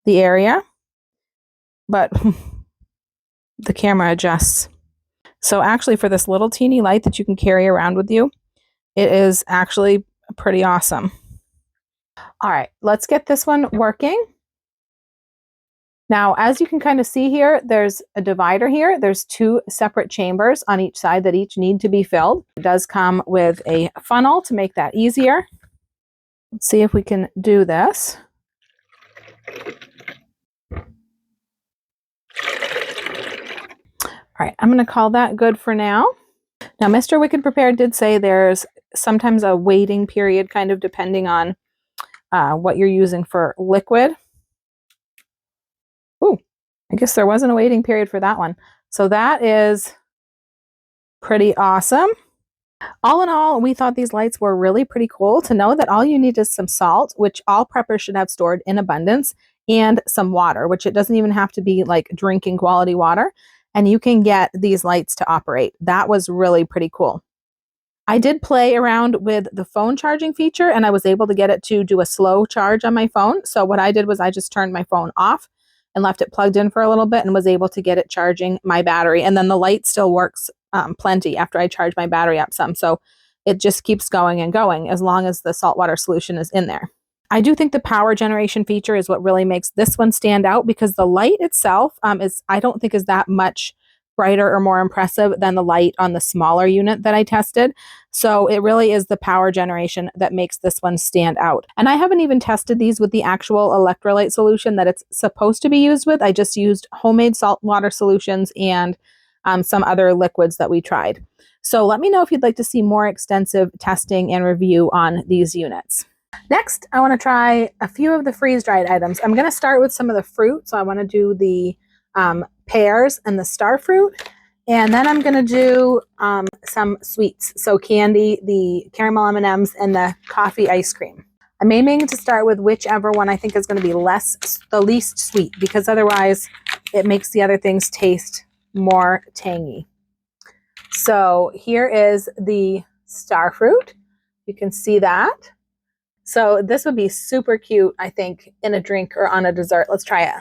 the area, but the camera adjusts. So actually for this little teeny light that you can carry around with you, it is actually pretty awesome. All right, let's get this one working. Now, as you can kind of see here, there's a divider here. There's 2 separate chambers on each side that each need to be filled. It does come with a funnel to make that easier. Let's see if we can do this. All right, I'm going to call that good for now. Now, Mr. Wicked Prepared did say there's sometimes a waiting period, kind of depending on what you're using for liquid. Ooh, I guess there wasn't a waiting period for that one. So that is pretty awesome. All in all, we thought these lights were really pretty cool to know that all you need is some salt, which all preppers should have stored in abundance, and some water, which it doesn't even have to be like drinking quality water. And you can get these lights to operate. That was really pretty cool. I did play around with the phone charging feature and I was able to get it to do a slow charge on my phone. So what I did was I just turned my phone off and left it plugged in for a little bit and was able to get it charging my battery. And then the light still works plenty after I charge my battery up some. So it just keeps going and going as long as the saltwater solution is in there. I do think the power generation feature is what really makes this one stand out because the light itself is, I don't think, is that much brighter or more impressive than the light on the smaller unit that I tested. So it really is the power generation that makes this one stand out. And I haven't even tested these with the actual electrolyte solution that it's supposed to be used with. I just used homemade saltwater solutions and some other liquids that we tried. So let me know if you'd like to see more extensive testing and review on these units. Next, I want to try a few of the freeze-dried items. I'm going to start with some of the fruit. So I want to do the pears and the star fruit. And then I'm going to do some sweets. So candy, the caramel M&Ms, and the coffee ice cream. I'm aiming to start with whichever one I think is going to be the least sweet, because otherwise it makes the other things taste more tangy. So here is the star fruit. You can see that. So this would be super cute, I think, in a drink or on a dessert. Let's try it.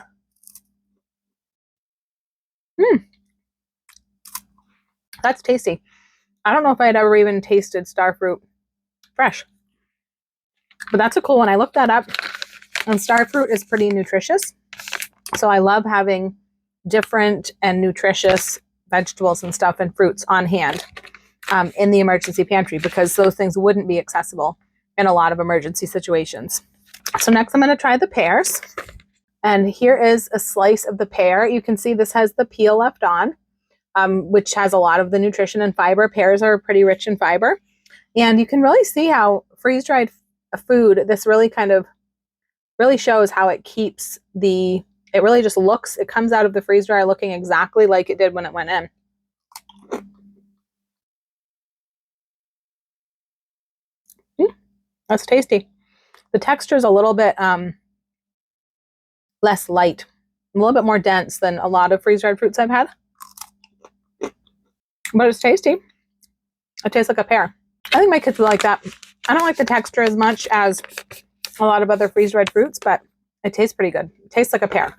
That's tasty. I don't know if I'd ever even tasted star fruit fresh, but that's a cool one. I looked that up, and star fruit is pretty nutritious. So I love having different and nutritious vegetables and stuff and fruits on hand in the emergency pantry, because those things wouldn't be accessible in a lot of emergency situations. So next I'm going to try the pears. And here is a slice of the pear. You can see this has the peel left on, which has a lot of the nutrition and fiber. Pears are pretty rich in fiber. And you can really see how freeze-dried food, this really kind of really shows how it keeps it really just looks, it comes out of the freeze dryer looking exactly like it did when it went in. That's tasty. The texture is a little bit less light, a little bit more dense than a lot of freeze-dried fruits I've had. But it's tasty. It tastes like a pear. I think my kids would like that. I don't like the texture as much as a lot of other freeze-dried fruits, but it tastes pretty good. It tastes like a pear.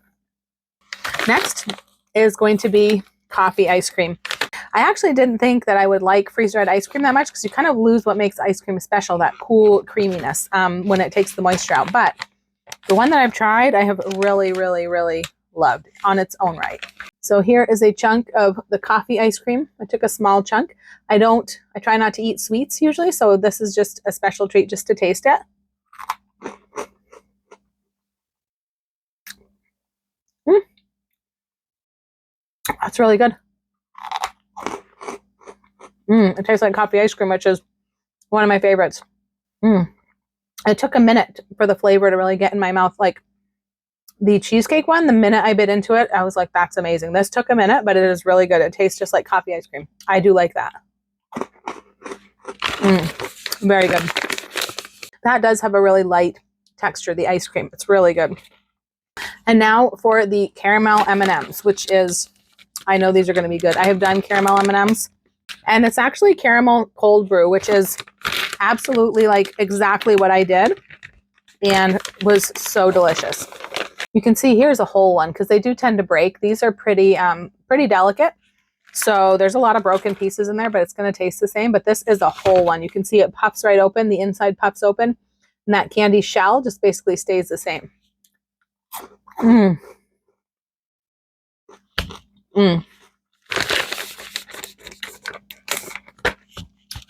Next is going to be coffee ice cream. I actually didn't think that I would like freeze-dried ice cream that much because you kind of lose what makes ice cream special, that cool creaminess when it takes the moisture out. But the one that I've tried, I have really, really, really loved on its own right. So here is a chunk of the coffee ice cream. I took a small chunk. I try not to eat sweets usually, so this is just a special treat just to taste it. That's really good. It tastes like coffee ice cream, which is one of my favorites. It took a minute for the flavor to really get in my mouth. Like the cheesecake one, the minute I bit into it, I was like, that's amazing. This took a minute, but it is really good. It tastes just like coffee ice cream. I do like that. Very good. That does have a really light texture, the ice cream. It's really good. And now for the caramel M&Ms, which is, I know these are going to be good. I have done caramel M&Ms, and it's actually caramel cold brew, which is absolutely like exactly what I did and was so delicious. You can see here's a whole one because they do tend to break. These are pretty delicate. So there's a lot of broken pieces in there, but it's going to taste the same. But this is a whole one. You can see it puffs right open. The inside puffs open. And that candy shell just basically stays the same.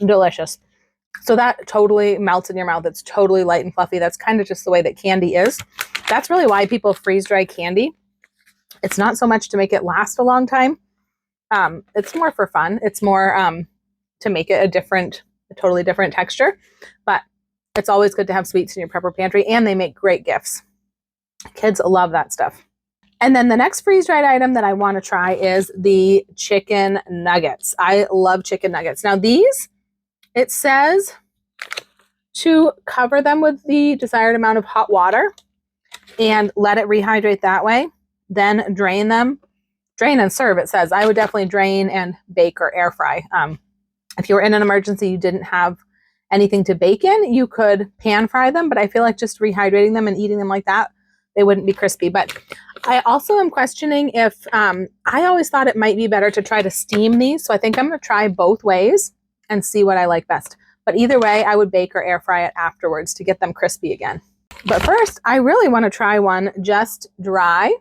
Delicious. So that totally melts in your mouth. It's totally light and fluffy. That's kind of just the way that candy is. That's really why people freeze dry candy. It's not so much to make it last a long time. It's more for fun. It's more to make it a totally different texture. But it's always good to have sweets in your prepper pantry, and they make great gifts. Kids love that stuff. And then the next freeze-dried item that I want to try is the chicken nuggets. I love chicken nuggets. Now these It says to cover them with the desired amount of hot water and let it rehydrate that way. Then drain them. Drain and serve, it says. I would definitely drain and bake or air fry. If you were in an emergency, you didn't have anything to bake in, you could pan fry them, but I feel like just rehydrating them and eating them like that, they wouldn't be crispy. But I also am questioning if, I always thought it might be better to try to steam these. So I think I'm going to try both ways and see what I like best. But either way, I would bake or air fry it afterwards to get them crispy again. But first, I really want to try one just dry.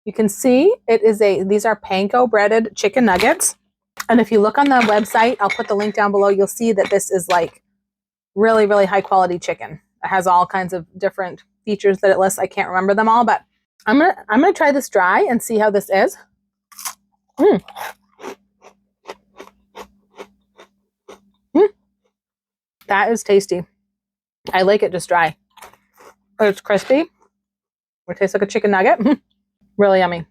You can see these are panko breaded chicken nuggets. And if you look on the website, I'll put the link down below, you'll see that this is like really, really high quality chicken. It has all kinds of different features that it lists. I can't remember them all, but I'm gonna try this dry and see how this is. That is tasty. I like it just dry. It's crispy. It tastes like a chicken nugget. Really yummy.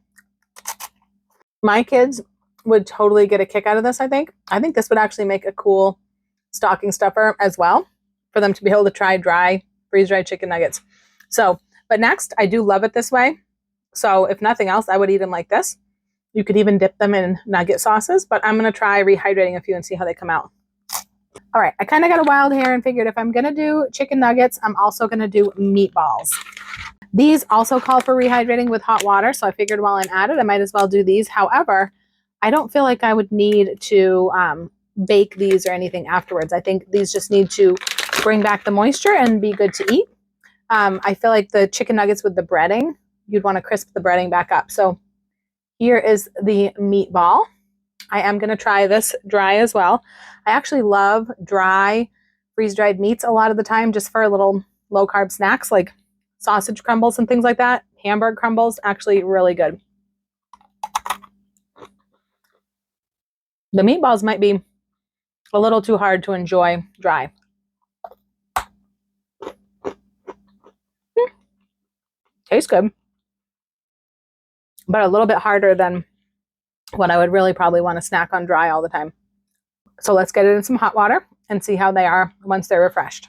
My kids would totally get a kick out of this, I think. I think this would actually make a cool stocking stuffer as well for them to be able to try dry, freeze-dried chicken nuggets. So, but next, I do love it this way. So if nothing else, I would eat them like this. You could even dip them in nugget sauces, but I'm going to try rehydrating a few and see how they come out. All right, I kind of got a wild hair and figured if I'm going to do chicken nuggets, I'm also going to do meatballs. These also call for rehydrating with hot water, so I figured while I'm at it, I might as well do these. However, I don't feel like I would need to bake these or anything afterwards. I think these just need to bring back the moisture and be good to eat. I feel like the chicken nuggets with the breading, you'd want to crisp the breading back up. So here is the meatball. I am going to try this dry as well. I actually love dry, freeze-dried meats a lot of the time just for little low-carb snacks like sausage crumbles and things like that. Hamburger crumbles, actually really good. The meatballs might be a little too hard to enjoy dry. Tastes good, but a little bit harder than what I would really probably want to snack on dry all the time. So let's get it in some hot water and see how they are once they're refreshed.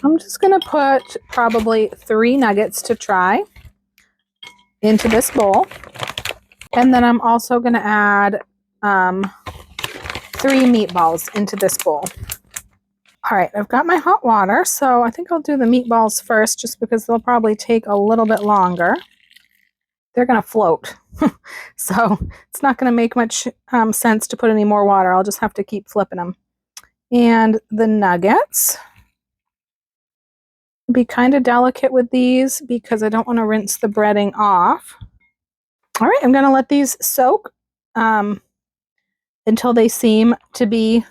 I'm just going to put probably 3 nuggets to try into this bowl. And then I'm also going to add 3 meatballs into this bowl. All right, I've got my hot water, so I think I'll do the meatballs first just because they'll probably take a little bit longer. They're going to float, so it's not going to make much sense to put any more water. I'll just have to keep flipping them. And the nuggets, be kind of delicate with these because I don't want to rinse the breading off. All right, I'm going to let these soak until they seem to be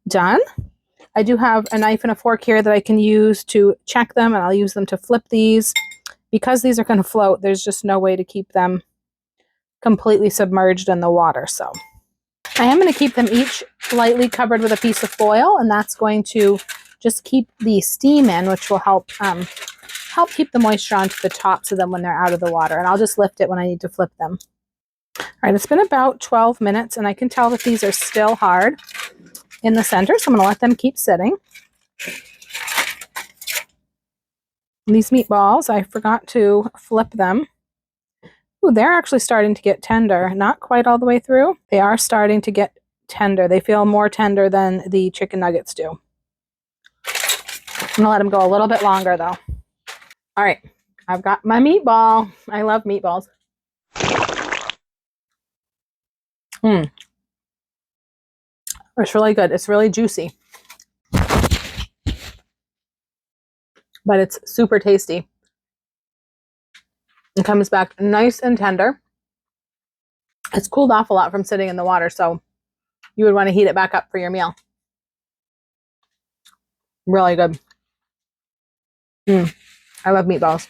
done. I do have a knife and a fork here that I can use to check them, and I'll use them to flip these. Because these are going to float, there's just no way to keep them completely submerged in the water. So I am going to keep them each lightly covered with a piece of foil, and that's going to just keep the steam in, which will help keep the moisture onto the tops of them when they're out of the water. And I'll just lift it when I need to flip them. All right, it's been about 12 minutes, and I can tell that these are still hard in the center, so I'm going to let them keep sitting. These meatballs, I forgot to flip them. Ooh, they're actually starting to get tender. Not quite all the way through. They are starting to get tender. They feel more tender than the chicken nuggets do. I'm going to let them go a little bit longer, though. All right, I've got my meatball. I love meatballs. It's really good. It's really juicy. But it's super tasty. It comes back nice and tender. It's cooled off a lot from sitting in the water, so you would want to heat it back up for your meal. Really good. I love meatballs.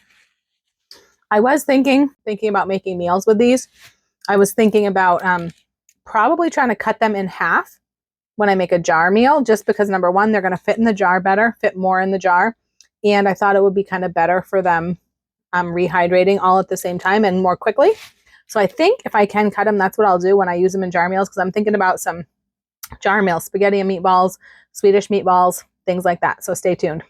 I was thinking about making meals with these. I was thinking about probably trying to cut them in half when I make a jar meal, just because number one, they're going to fit in the jar better, fit more in the jar. And I thought it would be kind of better for them rehydrating all at the same time and more quickly. So I think if I can cut them, that's what I'll do when I use them in jar meals, because I'm thinking about some jar meals, spaghetti and meatballs, Swedish meatballs, things like that. So stay tuned.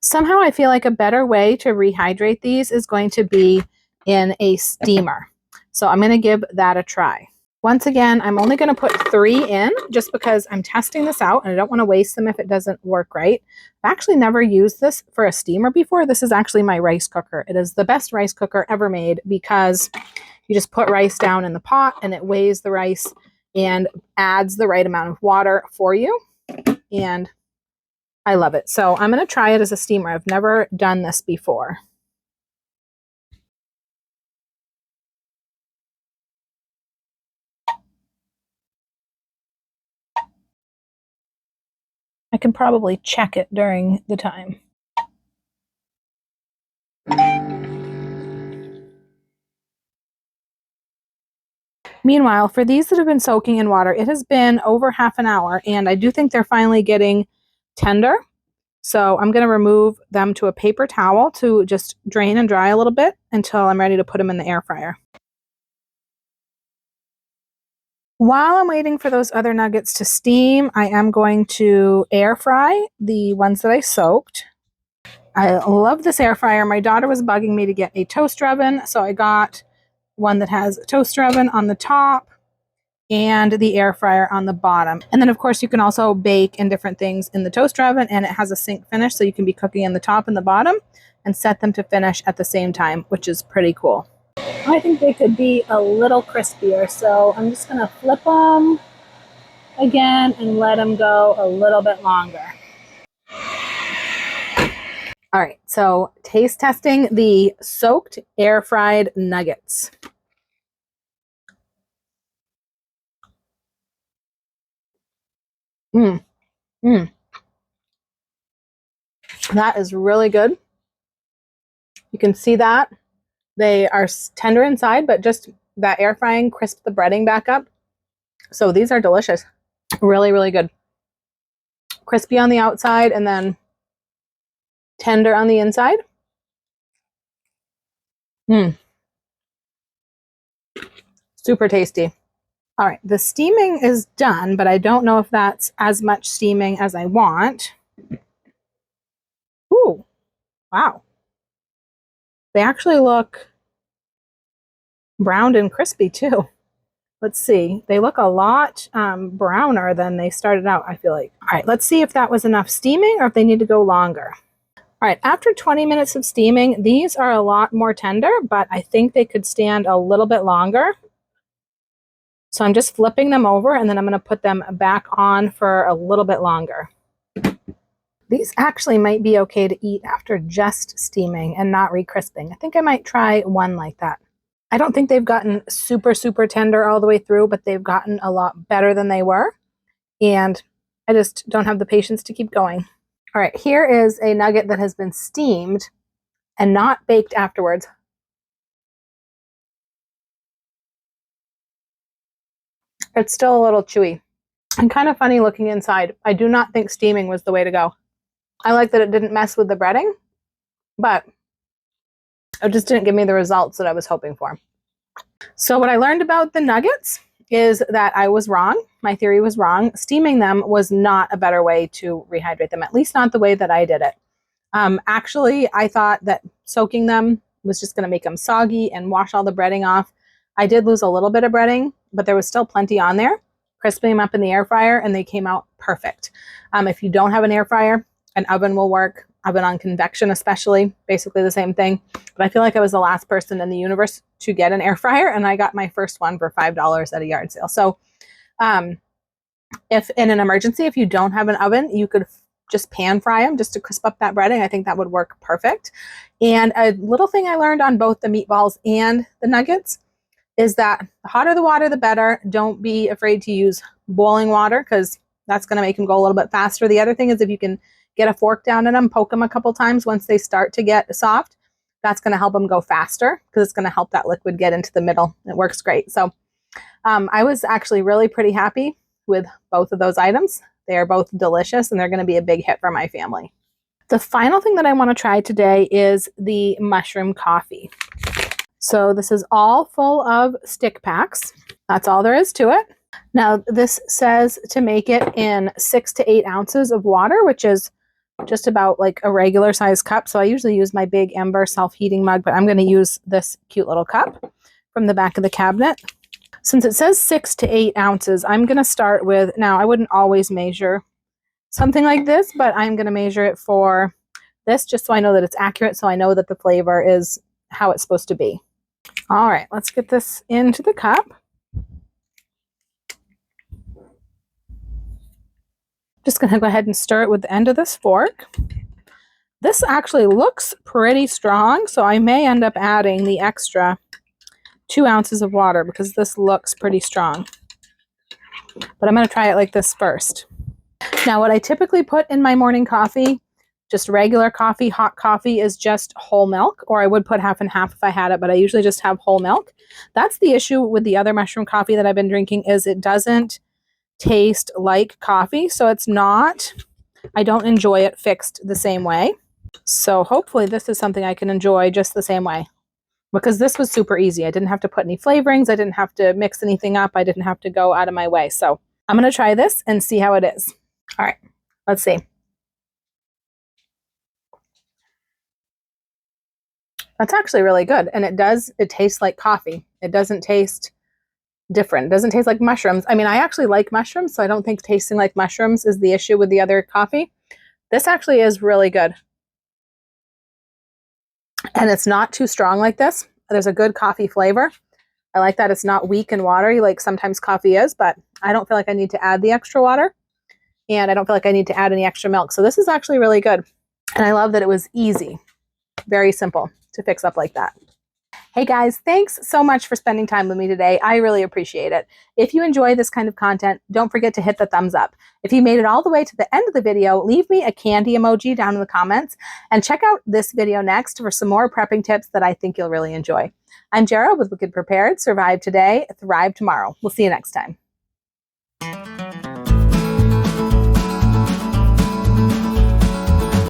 Somehow I feel like a better way to rehydrate these is going to be in a steamer. So I'm going to give that a try. Once again, I'm only going to put 3 in just because I'm testing this out and I don't want to waste them if it doesn't work right. I've actually never used this for a steamer before. This is actually my rice cooker. It is the best rice cooker ever made because you just put rice down in the pot and it weighs the rice and adds the right amount of water for you. And I love it. So I'm going to try it as a steamer. I've never done this before. I can probably check it during the time. Meanwhile, for these that have been soaking in water, it has been over half an hour, and I do think they're finally getting tender. So I'm going to remove them to a paper towel to just drain and dry a little bit until I'm ready to put them in the air fryer. While I'm waiting for those other nuggets to steam, I am going to air fry the ones that I soaked. I love this air fryer. My daughter was bugging me to get a toaster oven, so I got one that has a toaster oven on the top and the air fryer on the bottom. And then of course you can also bake in different things in the toaster oven, and it has a sink finish so you can be cooking in the top and the bottom and set them to finish at the same time, which is pretty cool. I think they could be a little crispier, so I'm just going to flip them again and let them go a little bit longer. All right, so taste testing the soaked air fried nuggets. That is really good. You can see that they are tender inside, but just that air frying crisped the breading back up. So these are delicious. Really, really good. Crispy on the outside and then tender on the inside. Super tasty. All right, the steaming is done, but I don't know if that's as much steaming as I want. Ooh, wow. They actually look browned and crispy too. Let's see. They look a lot browner than they started out, I feel like. All right, let's see if that was enough steaming or if they need to go longer. All right, after 20 minutes of steaming, these are a lot more tender, but I think they could stand a little bit longer. So I'm just flipping them over and then I'm going to put them back on for a little bit longer. These actually might be okay to eat after just steaming and not re-crisping. I think I might try one like that. I don't think they've gotten super, super tender all the way through, but they've gotten a lot better than they were. And I just don't have the patience to keep going. All right, here is a nugget that has been steamed and not baked afterwards. It's still a little chewy and kind of funny looking inside. I do not think steaming was the way to go. I like that it didn't mess with the breading, but it just didn't give me the results that I was hoping for. So what I learned about the nuggets is that I was wrong. My theory was wrong. Steaming them was not a better way to rehydrate them, at least not the way that I did it. Actually, I thought that soaking them was just going to make them soggy and wash all the breading off. I did lose a little bit of breading, but there was still plenty on there. Crisping them up in the air fryer and they came out perfect. If you don't have an air fryer, an oven will work. Oven on convection especially, basically the same thing. But I feel like I was the last person in the universe to get an air fryer, and I got my first one for $5 at a yard sale. So if in an emergency, if you don't have an oven, you could just pan fry them just to crisp up that breading. I think that would work perfect. And a little thing I learned on both the meatballs and the nuggets is that the hotter the water, the better. Don't be afraid to use boiling water because that's going to make them go a little bit faster. The other thing is if you can get a fork down in them, poke them a couple times once they start to get soft, that's going to help them go faster because it's going to help that liquid get into the middle. It works great. So I was actually really pretty happy with both of those items. They are both delicious and they're going to be a big hit for my family. The final thing that I want to try today is the mushroom coffee. So this is all full of stick packs. That's all there is to it. Now this says to make it in 6 to 8 ounces of water, which is just about like a regular size cup. So I usually use my big Ember self-heating mug, but I'm going to use this cute little cup from the back of the cabinet. Since it says 6 to 8 ounces, I'm going to start with, now I wouldn't always measure something like this, but I'm going to measure it for this just so I know that it's accurate, so I know that the flavor is how it's supposed to be. All right, let's get this into the cup. Just going to go ahead and stir it with the end of this fork. This actually looks pretty strong, so I may end up adding the extra 2 ounces of water because this looks pretty strong. But I'm going to try it like this first. Now, what I typically put in my morning coffee, just regular coffee, hot coffee, is just whole milk, or I would put half and half if I had it, but I usually just have whole milk. That's the issue with the other mushroom coffee that I've been drinking, is it doesn't taste like coffee, so it's not, I don't enjoy it fixed the same way. So hopefully this is something I can enjoy just the same way, because this was super easy. I didn't have to put any flavorings. I didn't have to mix anything up. I didn't have to go out of my way. So I'm going to try this and see how it is. All right, let's see. That's actually really good. And it tastes like coffee. It doesn't taste different. It doesn't taste like mushrooms. I mean, I actually like mushrooms, so I don't think tasting like mushrooms is the issue with the other coffee. This actually is really good. And it's not too strong like this. There's a good coffee flavor. I like that it's not weak and watery like sometimes coffee is, but I don't feel like I need to add the extra water. And I don't feel like I need to add any extra milk. So this is actually really good. And I love that it was easy. Very simple to fix up like that. Hey guys, thanks so much for spending time with me today. I really appreciate it. If you enjoy this kind of content, don't forget to hit the thumbs up. If you made it all the way to the end of the video, leave me a candy emoji down in the comments and check out this video next for some more prepping tips that I think you'll really enjoy. I'm Jara with Wicked Prepared. Survive today, thrive tomorrow. We'll see you next time.